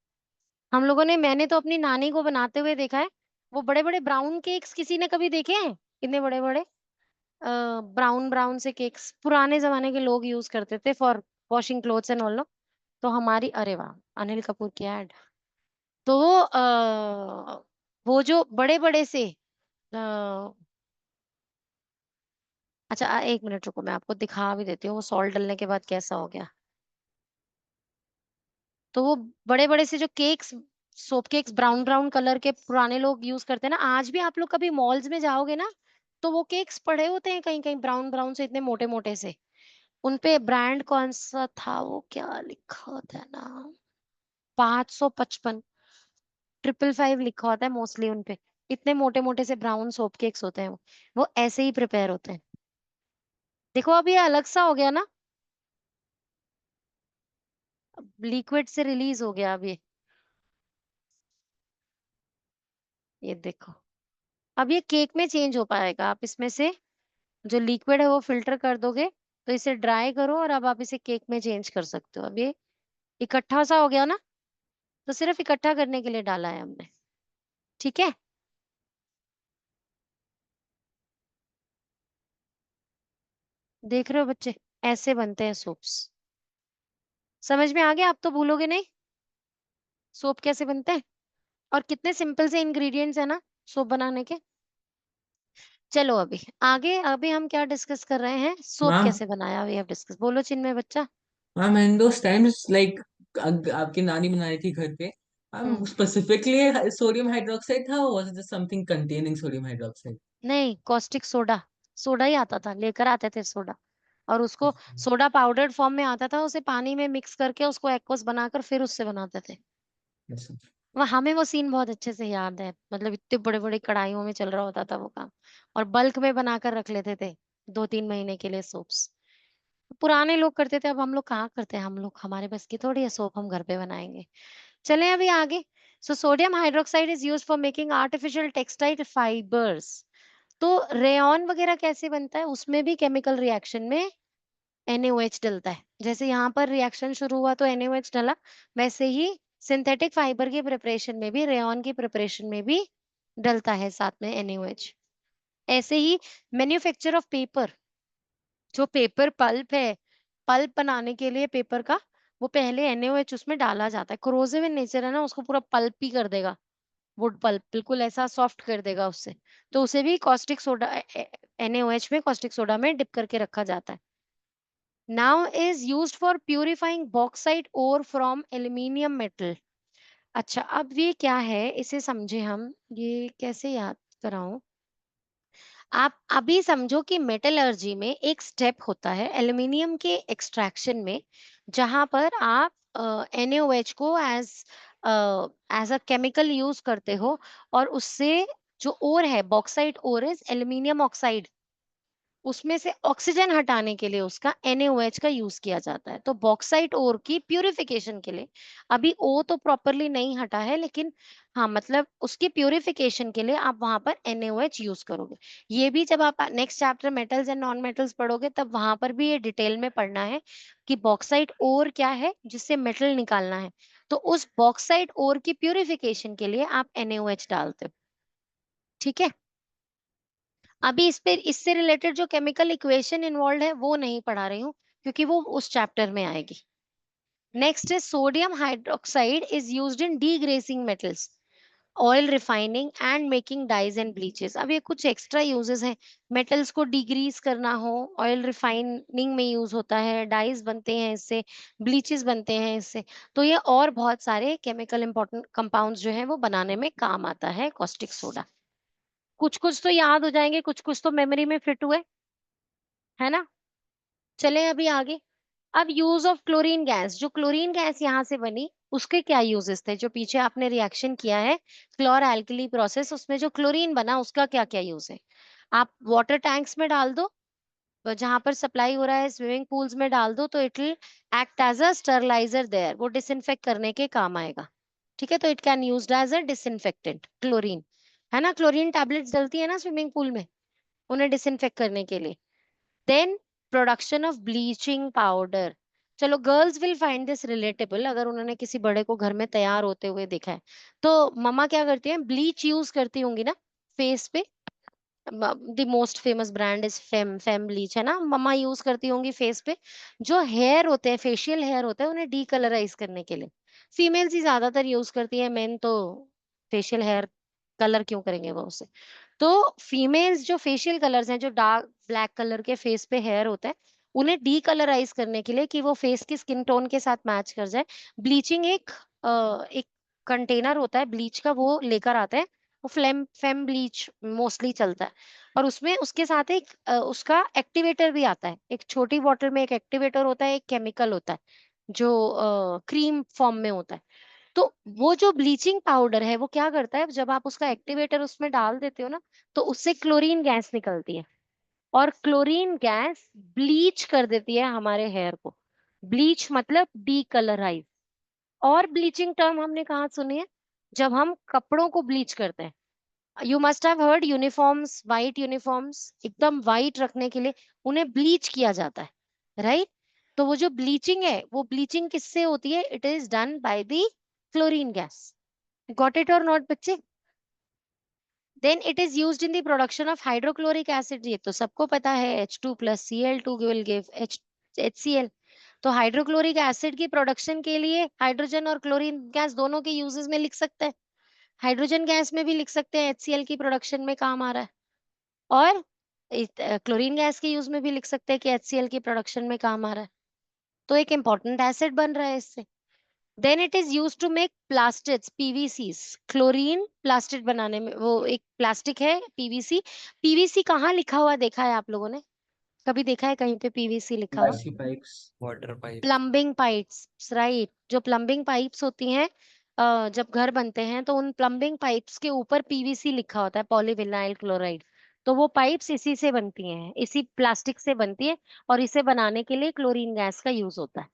हम लोगों ने, मैंने तो अपनी नानी को बनाते हुए देखा है। वो बड़े बड़े ब्राउन केक्स किसी ने कभी देखे हैं? कितने बड़े बड़े ब्राउन ब्राउन से केक्स पुराने जमाने के लोग यूज करते थे for washing clothes and all. तो हमारी, अरे वाह, अनिल कपूर की एड। तो वो जो बड़े बड़े से अच्छा, एक मिनट रुको, मैं आपको दिखा भी देती हूँ वो सॉल्ट डलने के बाद कैसा हो गया। तो वो बड़े बड़े से जो cakes, soap cakes brown brown colour के पुराने लोग यूज करते हैं ना, आज भी आप लोग कभी मॉल्स में जाओगे ना, तो वो केक्स पड़े होते हैं कहीं कहीं ब्राउन ब्राउन से, इतने मोटे मोटे से। उनपे ब्रांड कौन सा था, वो क्या लिखा होता है ना, 555, 555 लिखा होता है मोस्टली उनपे। इतने मोटे मोटे से ब्राउन सोप केक्स होते हैं वो ऐसे ही प्रिपेयर होते हैं। देखो अब ये अलग सा हो गया ना, लिक्विड से रिलीज हो गया अब ये देखो। अब ये केक में चेंज हो पाएगा, आप इसमें से जो लिक्विड है वो फिल्टर कर दोगे, तो इसे ड्राई करो और अब आप इसे केक में चेंज कर सकते हो। अब ये इकट्ठा सा हो गया ना, तो सिर्फ इकट्ठा करने के लिए डाला है हमने। ठीक है। देख रहे हो बच्चे, ऐसे बनते हैं सूप्स। समझ में आ गया? आप तो भूलोगे नहीं सोप कैसे बनते हैं, और कितने सिंपल से इंग्रेडिएंट्स है ना सोप बनाने के। चलो अभी आगे, अभी हम क्या डिस्कस कर रहे हैं, सोप मैम कैसे बनाया, वी हैव डिस्कस। बोलो चिन्मय बच्चा। Ma'am in those times like आपकी नानी बना रही थी घर पे, मैम हम्म। स्पेसिफिकली सोडियम हाइड्रोक्साइड था, was it something containing sodium hydroxide? नहीं, कॉस्टिक सोडा। सोडा ही आता था, लेकर आते थे सोडा। और उसको सोडा पाउडर्ड फॉर्म में आता था, उसे पानी में मिक्स करके उसको एक्वस बनाकर फिर उससे बनाते थे। वह हमें वो सीन बहुत अच्छे से याद है, मतलब इतने बड़े बड़े कढ़ाइयों में चल रहा होता था वो काम। और बल्क में बनाकर रख लेते थे 2-3 महीने के लिए सोप्स। पुराने लोग करते थे, अब हम लोग कहाँ करते हैं, हम लोग, हमारे बस की थोड़ी है सोप हम घर पे बनाएंगे। चलें अभी आगे। So sodium hydroxide is used for making artificial textile fibres. तो रेयॉन वगैरह कैसे बनता है, उसमें भी केमिकल रिएक्शन में NaOH डलता है। जैसे यहाँ पर रिएक्शन शुरू हुआ तो NaOH डला, वैसे ही सिंथेटिक फाइबर की प्रिपरेशन में भी, रेयॉन की प्रिपरेशन में भी डलता है साथ में NaOH। ऐसे ही मैन्युफैक्चर ऑफ पेपर, जो पेपर पल्प है, पल्प बनाने के लिए पेपर का, वो पहले NaOH उसमें डाला जाता है। कोरोसिव इन नेचर है ना, उसको पूरा पल्प ही कर देगा। वुड पल्प बिल्कुल ऐसा सॉफ्ट कर देगा उससे। तो उसे भी कॉस्टिक सोडा, NaOH में कॉस्टिक सोडा में डिप करके रखा जाता है। Now is used for purifying bauxite ore from aluminium metal. अच्छा, अब ये क्या है इसे समझे हम, ये कैसे याद कराऊं। आप अभी समझो कि मेटलर्जी में एक स्टेप होता है एल्यूमिनियम के एक्सट्रैक्शन में, जहां पर आप NaOH को as as a chemical use करते हो, और उससे जो ओर है, bauxite ore is aluminium oxide, उसमें से ऑक्सीजन हटाने के लिए उसका NaOH का यूज किया जाता है। तो बॉक्साइट ओर की प्यूरिफिकेशन के लिए, अभी ओ तो प्रॉपरली नहीं हटा है, लेकिन हाँ मतलब उसकी प्यूरिफिकेशन के लिए आप वहां पर NaOH यूज करोगे। ये भी जब आप next chapter metals and non metals पढ़ोगे, तब वहां पर भी ये डिटेल में पढ़ना है कि बॉक्साइट ओर क्या है जिससे मेटल निकालना है। तो उस बॉक्साइट ओर की प्यूरिफिकेशन के लिए आप NaOH डालते हो। ठीक है। अभी इस पे, इससे रिलेटेड जो केमिकल इक्वेशन इन्वॉल्व है वो नहीं पढ़ा रही हूँ, क्योंकि वो उस चैप्टर में आएगी। नेक्स्ट है sodium hydroxide is used in degreasing metals. Oil refining and making dyes and bleaches. अब ये कुछ एक्स्ट्रा यूजेस हैं, मेटल्स को डिग्रीज करना हो, ऑयल रिफाइनिंग में यूज होता है, डाइज बनते हैं इससे, ब्लीचेस बनते हैं इससे। तो ये और बहुत सारे केमिकल इंपॉर्टेंट कंपाउंड्स जो है वो बनाने में काम आता है कॉस्टिक सोडा। कुछ कुछ तो याद हो जाएंगे, कुछ कुछ तो मेमोरी में फिट हुए, है ना। चले अभी आगे। अब यूज ऑफ क्लोरीन गैस, जो क्लोरीन गैस यहाँ से बनी उसके क्या यूजेस थे, जो पीछे आपने रिएक्शन किया है क्लोर एल्कली प्रोसेस, उसमें जो क्लोरीन बना उसका क्या क्या यूज है। आप वाटर टैंक्स में डाल दो, जहां पर सप्लाई हो रहा है स्विमिंग पूल्स में डाल दो, तो it will act as a steriliser there, वो डिसइंफेक्ट करने के काम आएगा। ठीक है, तो it can used as a disinfectant chlorine, है ना। क्लोरीन टैबलेट्स डलती है ना स्विमिंग पूल में, उन्हें डिसइंफेक्ट करने के लिए। Then production of bleaching powder. चलो girls will find this relatable, अगर उन्होंने किसी बड़े को घर में तैयार होते हुए देखा है, तो मम्मा क्या करती है, ब्लीच यूज करती होंगी ना फेस पे। The most famous brand is fame bleach, है ना, मम्मा यूज करती होंगी फेस पे। जो हेयर होते हैं, फेशियल हेयर होते हैं, उन्हें डीकलराइज करने के लिए फीमेल्स ही ज्यादातर यूज करती है, मेन तो फेशियल हेयर कलर क्यों करेंगे वो उसे। तो फीमेल्स जो फेशियल कलर्स हैं, जो डार्क ब्लैक कलर के फेस पे हेयर होते हैं, उन्हें डीकलराइज करने के लिए कि वो फेस की स्किन टोन के साथ मैच कर जाए, ब्लीचिंग एक कंटेनर होता है ब्लीच का, वो लेकर आते हैं। वो फेम ब्लीच मोस्टली चलता है, और उसमें उसके साथ एक उसका एक्टिवेटर भी आता है। एक छोटी बॉटल में एक एक्टिवेटर होता है, एक केमिकल होता है जो क्रीम फॉर्म में होता है। तो वो जो ब्लीचिंग पाउडर है वो क्या करता है, जब आप उसका एक्टिवेटर उसमें डाल देते हो ना, तो उससे क्लोरीन गैस निकलती है, और क्लोरीन गैस ब्लीच कर देती है हमारे हेयर को। ब्लीच मतलब डीकलराइज। और ब्लीचिंग टर्म हमने कहाँ सुनी है, जब हम कपड़ों को ब्लीच करते हैं। You must have heard uniforms, white uniforms एकदम वाइट रखने के लिए उन्हें ब्लीच किया जाता है, राइट। तो वो जो ब्लीचिंग है, वो ब्लीचिंग किससे होती है, it is done by the chlorine gas. Got it or not बच्चे। Then it is used in the production of hydrochloric acid, ये तो सबको पता है, H2 plus Cl2 will give HCl। तो हाइड्रोक्लोरिक एसिड की प्रोडक्शन के लिए हाइड्रोजन और क्लोरीन गैस दोनों के यूजेस में लिख सकते हैं। हाइड्रोजन गैस में भी लिख सकते हैं, HCl की प्रोडक्शन में काम आ रहा है, और क्लोरीन गैस के यूज में भी लिख सकते हैं कि HCl की प्रोडक्शन में काम आ रहा है। तो एक इंपॉर्टेंट एसिड बन रहा है इससे। Then it is use to make plastics, PVCs. Chlorine plastic बनाने में, वो एक प्लास्टिक है पीवीसी। पीवीसी कहाँ लिखा हुआ देखा है आप लोगों ने, कभी देखा है कहीं पे पीवीसी लिखा हुआ? PVC pipes. Water pipe. Plumbing pipes, right. जो प्लम्बिंग पाइप्स होती हैं, जब घर बनते हैं तो उन प्लम्बिंग पाइप्स के ऊपर पीवीसी लिखा होता है, पॉलीविनाइल क्लोराइड। तो वो पाइप्स इसी से बनती हैं, इसी प्लास्टिक से बनती है, और इसे बनाने के लिए क्लोरीन गैस का यूज होता है।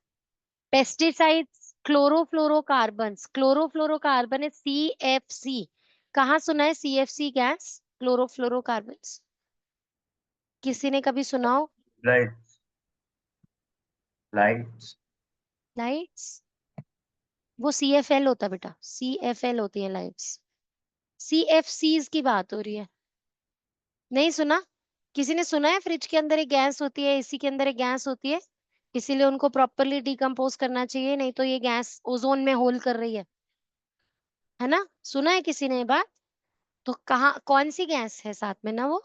Pesticides, chlorofluorocarbons. क्लोरोफ्लोरोकार्बन है CFC। कहाँ सुना है CFC गैस, क्लोरोफ्लोरोकार्बन्स? किसी ने कभी सुना हो? लाइट। लाइट्स। लाइट्स, वो CFL होता है बेटा, CFL होती है लाइट्स। CFCs की बात हो रही है, नहीं सुना? किसी ने सुना है फ्रिज के अंदर एक गैस होती है, एसी के अंदर एक गैस होती है, इसीलिए उनको प्रॉपरली डिकम्पोज करना चाहिए, नहीं तो ये गैस ओजोन में होल कर रही है ना। सुना है किसी ने ये बात? तो कहाँ, कौन सी गैस है साथ में ना, वो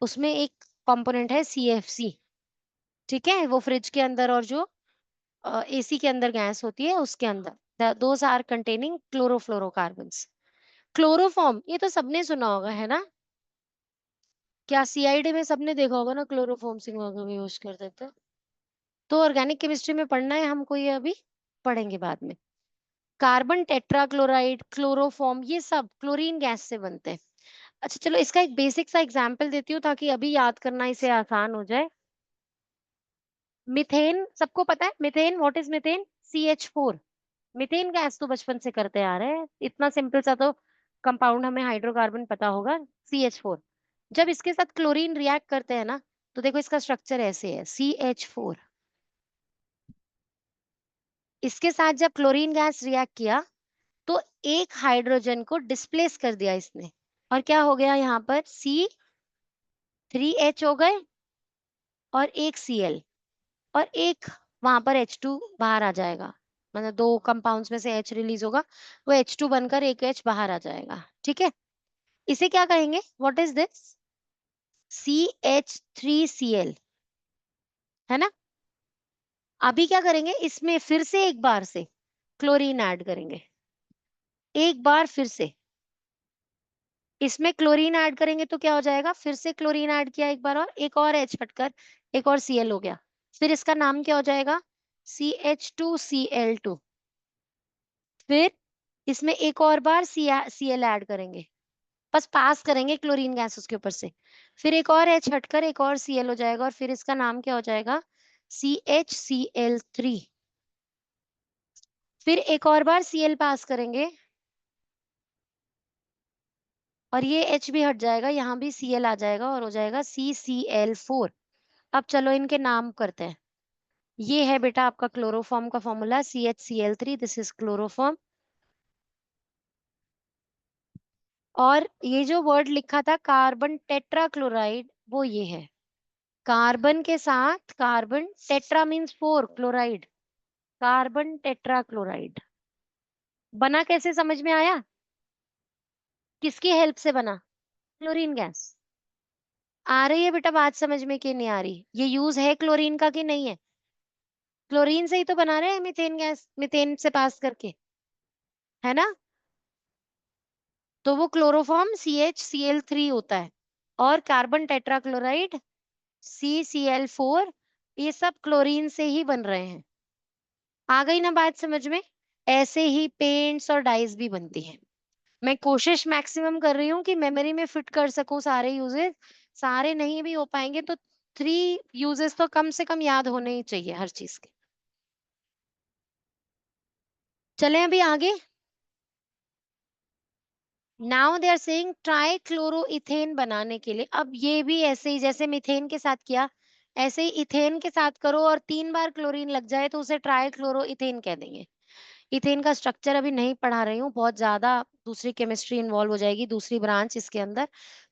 उसमें एक कंपोनेंट है CFC। ठीक है, वो फ्रिज के अंदर और जो एसी के अंदर गैस होती है उसके अंदर, those are containing chlorofluorocarbons. Chloroform, ये तो सबने सुना होगा, है ना। क्या CID में सबने देखा होगा ना, क्लोरोफॉर्म सिंह वगैरह यूज करते थे। तो ऑर्गेनिक केमिस्ट्री में पढ़ना है हमको, ये अभी पढ़ेंगे बाद में। कार्बन टेट्राक्लोराइड, क्लोरोफॉर्म, ये सब क्लोरीन गैस से बनते हैं। अच्छा चलो, इसका एक बेसिक सा एग्जांपल देती हूँ ताकि अभी याद करना इसे आसान हो जाए। मिथेन, सबको पता है methane, what is methane? CH4। Methane gas तो बचपन से करते आ रहे हैं, इतना सिंपल सा तो कंपाउंड हमें हाइड्रोकार्बन पता होगा, CH4। जब इसके साथ क्लोरीन रिएक्ट करते हैं ना, तो देखो इसका स्ट्रक्चर ऐसे है, CH4। इसके साथ जब क्लोरीन गैस रिएक्ट किया, तो एक हाइड्रोजन को डिस्प्लेस कर दिया इसने, और क्या हो गया यहाँ पर, C3H हो गए, और एक Cl, और एक वहां पर H2 बाहर आ जाएगा, मतलब दो कंपाउंड्स में से H रिलीज होगा, वो H2 बनकर एक H बाहर आ जाएगा। ठीक है, इसे क्या कहेंगे, व्हाट इज दिस, CH3Cl, है ना। अभी क्या करेंगे, इसमें फिर से एक बार से क्लोरीन ऐड करेंगे, एक बार फिर से इसमें क्लोरीन ऐड करेंगे तो क्या हो जाएगा, फिर से क्लोरीन ऐड किया एक बार, और एक और H हटकर एक और Cl हो गया, फिर इसका नाम क्या हो जाएगा, CH2Cl2। फिर इसमें एक और बार Cl ऐड करेंगे, बस पास करेंगे क्लोरीन गैस उसके ऊपर से, फिर एक और H हटकर एक और Cl हो जाएगा, और फिर इसका नाम क्या हो जाएगा, CHCl3। फिर एक और बार Cl पास करेंगे, और ये H भी हट जाएगा, यहाँ भी Cl आ जाएगा और हो जाएगा CCl4। अब चलो इनके नाम करते हैं। ये है बेटा आपका क्लोरोफॉर्म का formula, CHCl3, this is chloroform. और ये जो वर्ड लिखा था कार्बन टेट्राक्लोराइड, वो ये है, कार्बन के साथ carbon, tetra means 4, chloride, carbon tetrachloride. बना कैसे, समझ में आया, किसकी हेल्प से बना, क्लोरीन गैस। आ रही है बेटा बात समझ में कि नहीं आ रही, ये यूज है क्लोरीन का कि नहीं है, क्लोरीन से ही तो बना रहे हैं मीथेन गैस, मीथेन से पास करके, है ना। तो वो क्लोरोफॉर्म CHCl3 होता है, और कार्बन टेट्राक्लोराइड CCl4, ये सब क्लोरीन से ही बन रहे हैं। आ गई ना बात समझ में। ऐसे ही पेंट्स और डाइज भी बनती हैं। मैं कोशिश मैक्सिमम कर रही हूँ कि मेमोरी में फिट कर सकूं सारे यूजेस, सारे नहीं भी हो पाएंगे तो 3 यूजेस तो कम से कम याद होने ही चाहिए हर चीज के। चलें अभी आगे। नाउ दे आर सेइंग ट्राइक्लोरोइथेन बनाने के लिए, अब ये भी ऐसे ही जैसे मीथेन के साथ किया, ऐसे ही इथेन के साथ करो, और 3 बार क्लोरीन लग जाए तो उसे ट्राइक्लोरोइथेन कह देंगे। इथेन का स्ट्रक्चर अभी नहीं पढ़ा रही हूँ, बहुत ज्यादा दूसरी केमिस्ट्री इन्वॉल्व हो जाएगी, दूसरी ब्रांच इसके अंदर।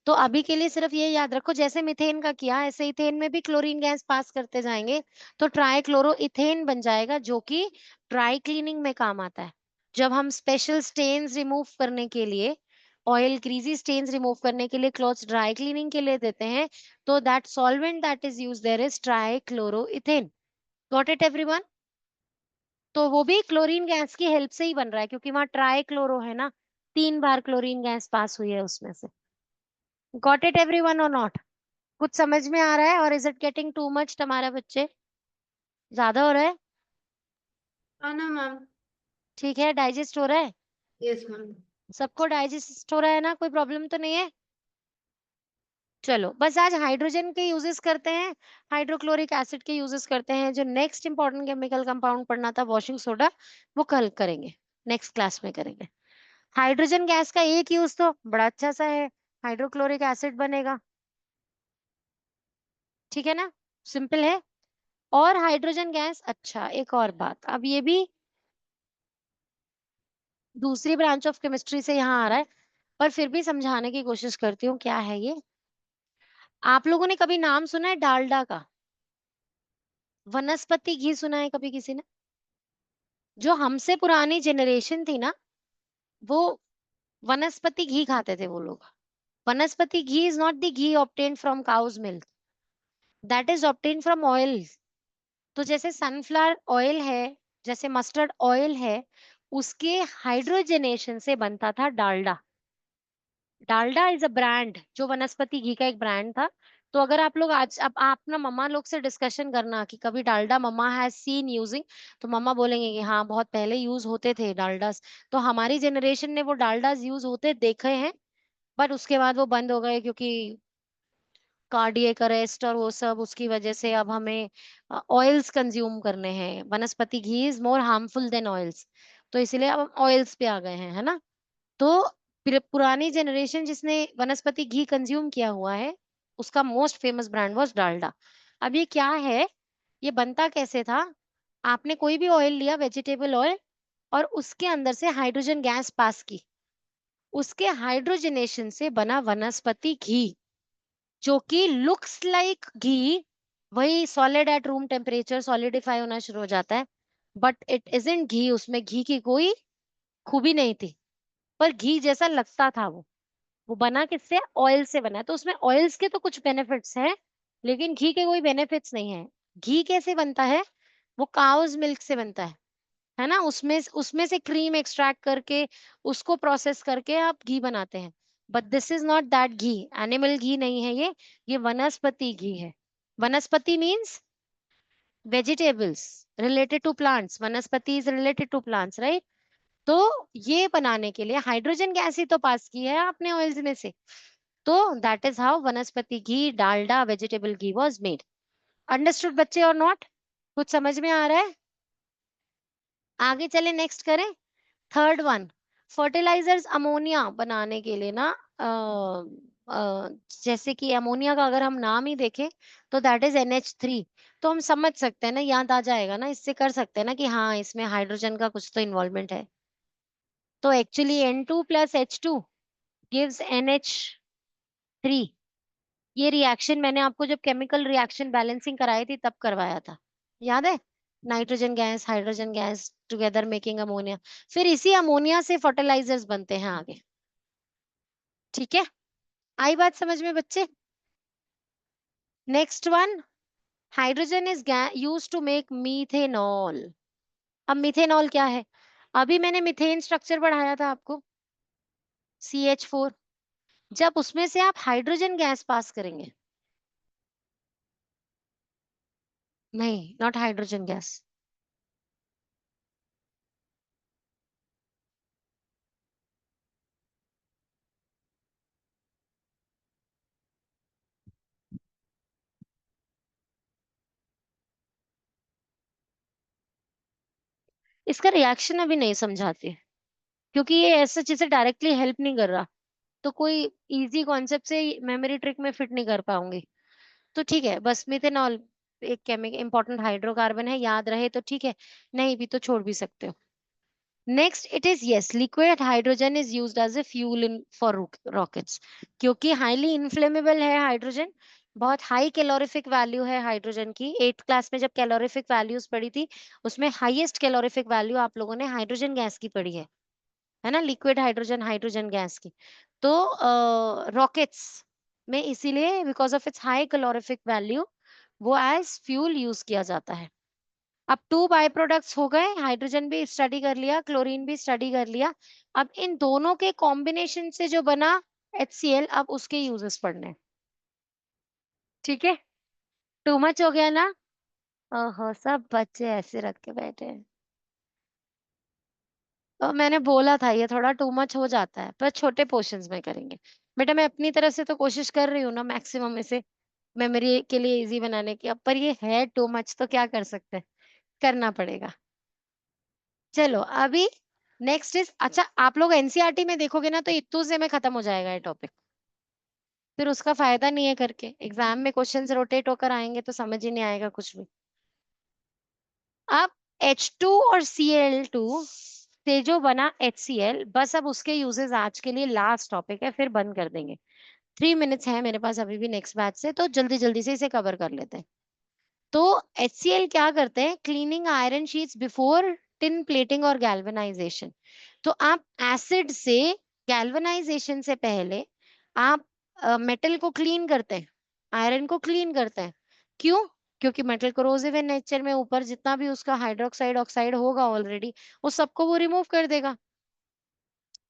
तो अभी के लिए सिर्फ ये याद रखो, जैसे मीथेन का किया ऐसे इथेन में भी क्लोरीन गैस पास करते जाएंगे तो ट्राइक्लोरोइथेन बन जाएगा, जो कि ड्राई क्लीनिंग में काम आता है। जब हम स्पेशल स्टेन्स रिमूव करने के लिए, ऑयल ग्रीजी स्टेन्स रिमूव करने के लिए क्लॉथ्स ड्राई क्लीनिंग के लिए देते हैं, तो that solvent that is used there is trichloroethane. Got it everyone. तो वो भी क्लोरीन गैस की हेल्प से ही बन रहा है, क्योंकि वहां ट्राई क्लोरो है ना, 3 बार क्लोरीन गैस पास हुई है उसमें से। गॉट इट एवरीवन और नॉट। कुछ समझ में आ रहा है, और is it getting too much तुम्हारे बच्चे, ज्यादा हो रहा है, ना मैम। ठीक है, डाइजेस्ट हो रहा है, यस मैम। सबको डाइजेस्ट हो रहा है ना, कोई प्रॉब्लम तो नहीं है। चलो बस आज हाइड्रोजन के यूजेस करते हैं, हाइड्रोक्लोरिक एसिड के यूजेस करते हैं। जो नेक्स्ट इंपॉर्टेंट केमिकल कंपाउंड पढ़ना था वॉशिंग सोडा, वो कल करेंगे, नेक्स्ट क्लास में करेंगे। हाइड्रोजन गैस का एक यूज तो बड़ा अच्छा सा है, हाइड्रोक्लोरिक एसिड बनेगा, ठीक है ना, सिंपल है। और हाइड्रोजन गैस, अच्छा एक और बात, अब ये भी दूसरी ब्रांच ऑफ केमिस्ट्री से यहाँ आ रहा है, पर फिर भी समझाने की कोशिश करती हूँ क्या है ये। आप लोगों ने कभी नाम सुना है डालडा का, वनस्पति घी सुना है कभी किसी ने। जो हमसे पुरानी जनरेशन थी ना, वो वनस्पति घी खाते थे वो लोग। Vanaspati ghee is not the ghee obtained from cow's milk, that is obtained from oil. तो जैसे सनफ्लावर ऑयल है, जैसे मस्टर्ड ऑयल है, उसके हाइड्रोजनेशन से बनता था Dalda. Dalda is a brand, जो वनस्पति घी का एक ब्रांड था। तो अगर आप लोग आज, अब आप ना मम्मा लोग से डिस्कशन करना कि कभी डालडा मम्मा हैज सीन यूजिंग, तो मम्मा बोलेंगे कि हाँ बहुत पहले यूज होते थे डालडास। तो हमारी जनरेशन ने वो डालडास यूज होते देखे हैं, बट उसके बाद वो बंद हो गए, क्योंकि कार्डियक अरेस्ट और वो सब, उसकी वजह से अब हमें ऑयल्स कंज्यूम करने हैं। Vanaspati ghee is more harmful than oils, तो इसलिए अब हम ऑयल्स पे आ गए हैं, है ना। तो पुरानी जनरेशन जिसने वनस्पति घी कंज्यूम किया हुआ है, उसका most famous brand was Dalda. अब ये क्या है, ये बनता कैसे था, आपने कोई भी ऑयल लिया, वेजिटेबल ऑयल, और उसके अंदर से हाइड्रोजन गैस पास की, उसके हाइड्रोजनेशन से बना वनस्पति घी, जो कि लुक्स लाइक घी, वही solid at room temperature solidify होना शुरू हो जाता है, बट इट इजंट घी, उसमें घी की कोई खूबी नहीं थी। पर घी जैसा लगता था वो बना किससे? ऑयल से बना है। तो उसमें ऑयल्स के तो कुछ बेनिफिट्स हैं, लेकिन घी के कोई बेनिफिट्स नहीं है। घी कैसे बनता है? वो काउज मिल्क से बनता है ना। उसमें से क्रीम एक्सट्रैक्ट करके उसको प्रोसेस करके आप घी बनाते हैं। But this is not that ghee, animal घी नहीं है ये वनस्पति घी है। Vanaspati means vegetables related to plants, vanaspati is related to plants, right. तो ये बनाने के लिए हाइड्रोजन गैस ही तो पास की है आपने ऑयल्स में से। तो that is how vanaspati ghee, Dalda, vegetable ghee was made. Understood बच्चे और नॉट? कुछ समझ में आ रहा है? आगे चले, नेक्स्ट करें। थर्ड वन, फर्टिलाइजर्स अमोनिया बनाने के लिए ना, अ, जैसे कि अमोनिया का अगर हम नाम ही देखें तो दैट इज NH3। तो हम समझ सकते हैं ना, याद आ जाएगा ना, इससे कर सकते हैं ना कि हाँ इसमें हाइड्रोजन का कुछ तो इन्वॉल्वमेंट है। तो actually N2 plus H2 gives NH3। ये रिएक्शन मैंने आपको जब केमिकल रिएक्शन बैलेंसिंग कराई थी तब करवाया था, याद है? Nitrogen gas, hydrogen gas together making ammonia. फिर इसी अमोनिया से फर्टिलाइजर्स बनते हैं आगे। ठीक है, आई बात समझ में बच्चे? Next one, hydrogen is used to make methanol. अब मीथेनॉल क्या है? अभी मैंने मीथेन स्ट्रक्चर पढ़ाया था आपको, CH4। जब उसमें से आप हाइड्रोजन गैस पास करेंगे, नहीं नॉट हाइड्रोजन गैस, इसका रिएक्शन अभी नहीं समझाते क्योंकि ये ऐसे चीजें डायरेक्टली हेल्प नहीं कर रहा। तो कोई इजी कॉन्सेप्ट से मेमोरी ट्रिक में फिट नहीं कर पाऊंगी। तो ठीक है, बस मिथेनॉल एक केमिकल इंपॉर्टेंट हाइड्रोकार्बन है, याद रहे तो ठीक है, नहीं भी तो छोड़ भी सकते हो। Next it is yes, liquid hydrogen is used as a fuel in for rockets. क्योंकि हाईली इनफ्लेमेबल है हाइड्रोजन, बहुत हाई कैलोरीफिक वैल्यू है हाइड्रोजन की। 8th क्लास में जब कैलोरीफिक वैल्यूज पढ़ी थी, उसमें हाईएस्ट कैलोरीफिक वैल्यू आप लोगों ने हाइड्रोजन गैस की पढ़ी है ना, लिक्विड हाइड्रोजन हाइड्रोजन गैस की। तो रॉकेट्स में इसीलिए because of its high calorific value वो एज फ्यूल यूज किया जाता है। अब 2 बाय प्रोडक्ट्स हो गए, हाइड्रोजन भी स्टडी कर लिया, क्लोरीन भी स्टडी कर लिया। अब इन दोनों के कॉम्बिनेशन से जो बना HCl, अब उसके यूजेस पढ़ने हैं। ठीक है, टू मच हो गया ना? ओहो, सब बच्चे ऐसे रख के बैठे हैं। तो मैंने बोला था ये थोड़ा टू मच हो जाता है, पर छोटे पोर्शंस में करेंगे। बेटा मैं अपनी तरफ से तो कोशिश कर रही हूँ ना मैक्सिमम इसे मेमोरी के लिए इजी बनाने की, अब पर ये है टू मच तो क्या कर सकते हैं, करना पड़ेगा। चलो अभी नेक्स्ट इज, अच्छा आप लोग NCERT में देखोगे ना तो इत्तू से में खत्म हो जाएगा ये टॉपिक, फिर उसका फायदा नहीं है करके, एग्जाम में क्वेश्चंस रोटेट होकर आएंगे तो समझ ही नहीं आएगा कुछ भी। अब H2 और Cl2 से जो बना HCl, बस अब उसके यूजेस आज के लिए लास्ट टॉपिक है, फिर बंद कर देंगे। 3 मिनट्स है मेरे पास अभी भी नेक्स्ट बैच से, तो जल्दी जल्दी से इसे कवर कर लेते हैं। तो HCl क्या करते हैं? Cleaning iron sheets before tin plating और गैल्वेनाइजेशन। तो आप एसिड से, गैल्वेनाइजेशन से पहले आप मेटल को क्लीन करते हैं, आयरन को क्लीन करते हैं। क्यों? क्योंकि मेटल कोरोसिव है नेचर में, ऊपर जितना भी उसका हाइड्रोक्साइड ऑक्साइड होगा ऑलरेडी, वो सबको वो रिमूव कर देगा,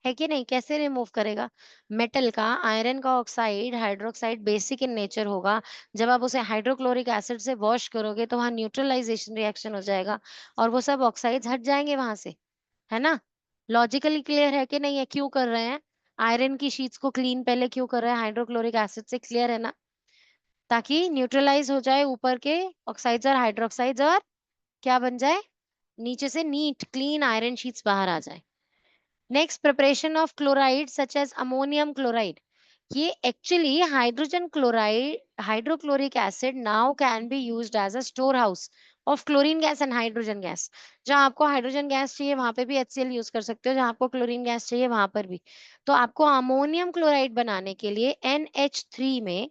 है कि नहीं? कैसे रिमूव करेगा? मेटल का, आयरन का oxide hydroxide basic in nature होगा। जब आप उसे हाइड्रोक्लोरिक एसिड से वॉश करोगे तो वहां न्यूट्रलाइजेशन रिएक्शन हो जाएगा और वो सब ऑक्साइड्स हट जाएंगे वहां से, है ना? लॉजिकली क्लियर है कि नहीं है? क्यों कर रहे हैं आयरन की शीट्स को क्लीन पहले, क्यों कर रहे हैं हाइड्रोक्लोरिक एसिड से? क्लियर है ना? ताकि न्यूट्रलाइज हो जाए ऊपर के ऑक्साइड्स और हाइड्रोक्साइड्स, और क्या बन जाए? नीचे से नीट क्लीन आयरन शीट्स बाहर आ जाए। Next, preparation of chloride such as ammonium chloride. ये actually hydrogen chloride, hydrochloric acid now can be used as a store house of chlorine gas and hydrogen gas. जहां आपको hydrogen gas चाहिए वहां पे भी HCl यूज कर सकते हो, जहां आपको क्लोरीन गैस चाहिए वहां पर भी। तो आपको अमोनियम क्लोराइड बनाने के लिए NH3 में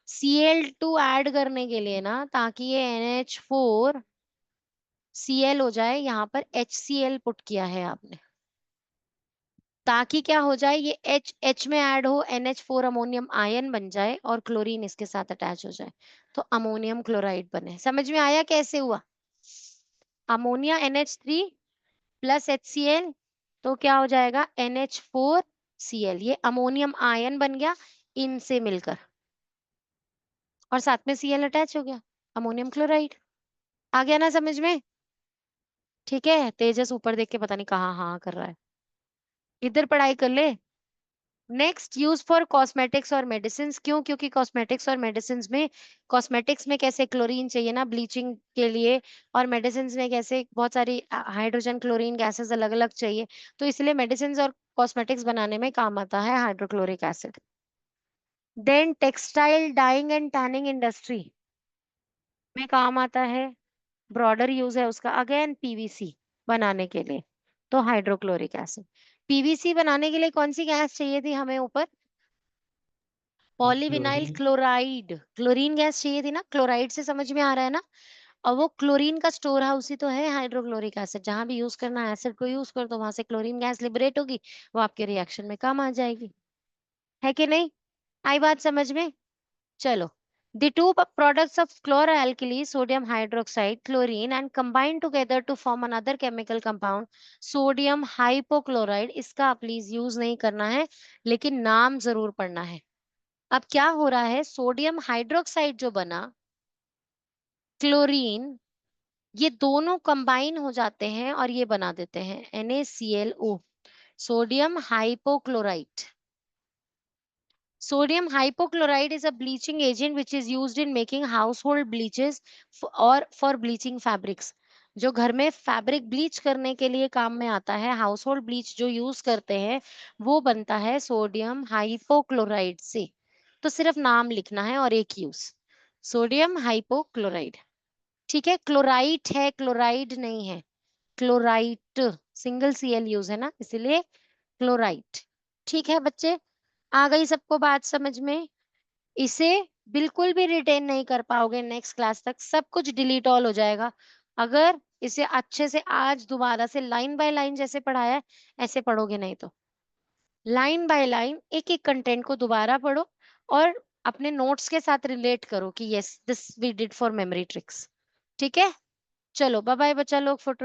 Cl2 ऐड करने के लिए ना, ताकि ये NH4Cl हो जाए, यहाँ पर HCl पुट किया है आपने। ताकि क्या हो जाए, ये H में ऐड हो, NH4 अमोनियम आयन बन जाए और क्लोरीन इसके साथ अटैच हो जाए, तो अमोनियम क्लोराइड बने। समझ में आया कैसे हुआ? अमोनिया NH3 प्लस HCl, तो क्या हो जाएगा NH4Cl, ये अमोनियम आयन बन गया इनसे मिलकर, और साथ में Cl अटैच हो गया, अमोनियम क्लोराइड। आ गया ना समझ में? ठीक है, तेजस ऊपर देख के पता नहीं कहाँ हाँ कर रहा है, इधर पढ़ाई कर ले। नेक्स्ट, यूज फॉर कॉस्मेटिक्स और मेडिसिन। क्यों? क्योंकि कॉस्मेटिक्स और मेडिसिन में, कॉस्मेटिक्स में कैसे क्लोरीन चाहिए ना ब्लीचिंग के लिए, और मेडिसिन में कैसे बहुत सारी हाइड्रोजन क्लोरीन गैसेस अलग अलग चाहिए, तो इसलिए मेडिसिन और कॉस्मेटिक्स बनाने में काम आता है hydrochloric acid. Then textile dyeing and tanning industry में काम आता है, ब्रॉडर यूज है उसका, अगेन पीवीसी बनाने के लिए, तो हाइड्रोक्लोरिक एसिड। पीवीसी बनाने के लिए कौन सी गैस चाहिए थी हमें ऊपर? Polyvinyl chlorine. Chloride, chlorine gas चाहिए थी ना, क्लोराइड से समझ में आ रहा है ना। और वो क्लोरीन का स्टोर हाउस ही तो है हाइड्रोक्लोरिक एसिड, जहां भी यूज करना है एसिड को यूज कर दो, वहां से क्लोरीन गैस लिबरेट होगी, वो आपके रिएक्शन में काम आ जाएगी, है कि नहीं? आई बात समझ में? चलो, the two products of chloralkali, sodium hydroxide, chlorine, and combine together to form another chemical compound, sodium hypochlorite। इसका प्लीज यूज नहीं करना है, लेकिन नाम जरूर पढ़ना है। अब क्या हो रहा है, सोडियम हाइड्रोक्साइड जो बना, क्लोरीन, ये दोनों कंबाइन हो जाते हैं और ये बना देते हैं NaClO, sodium hypochlorite. Sodium hypochlorite is a bleaching agent which is used in making household bleaches or for bleaching fabrics। जो घर में फैब्रिक ब्लीच करने के लिए काम में आता है, हाउसहोल्ड ब्लीच जो यूज करते हैं, वो बनता है सोडियम हाइपोक्लोराइड से। तो सिर्फ नाम लिखना है और एक यूज, सोडियम हाइपोक्लोराइड। ठीक है, क्लोराइट है, क्लोराइड नहीं है, क्लोराइट, सिंगल Cl यूज है ना, इसीलिए क्लोराइट। ठीक है बच्चे, आ गई सबको बात समझ में? इसे बिल्कुल भी रिटेन नहीं कर पाओगे नेक्स्ट क्लास तक, सब कुछ डिलीट ऑल हो जाएगा। अगर इसे अच्छे से आज दोबारा से लाइन बाय लाइन जैसे पढ़ाया है, ऐसे पढ़ोगे नहीं तो लाइन बाय लाइन एक एक कंटेंट को दोबारा पढ़ो, और अपने नोट्स के साथ रिलेट करो कि yes this we did for memory tricks. ठीक है, चलो बाय बाय बच्चा लोग, फोटो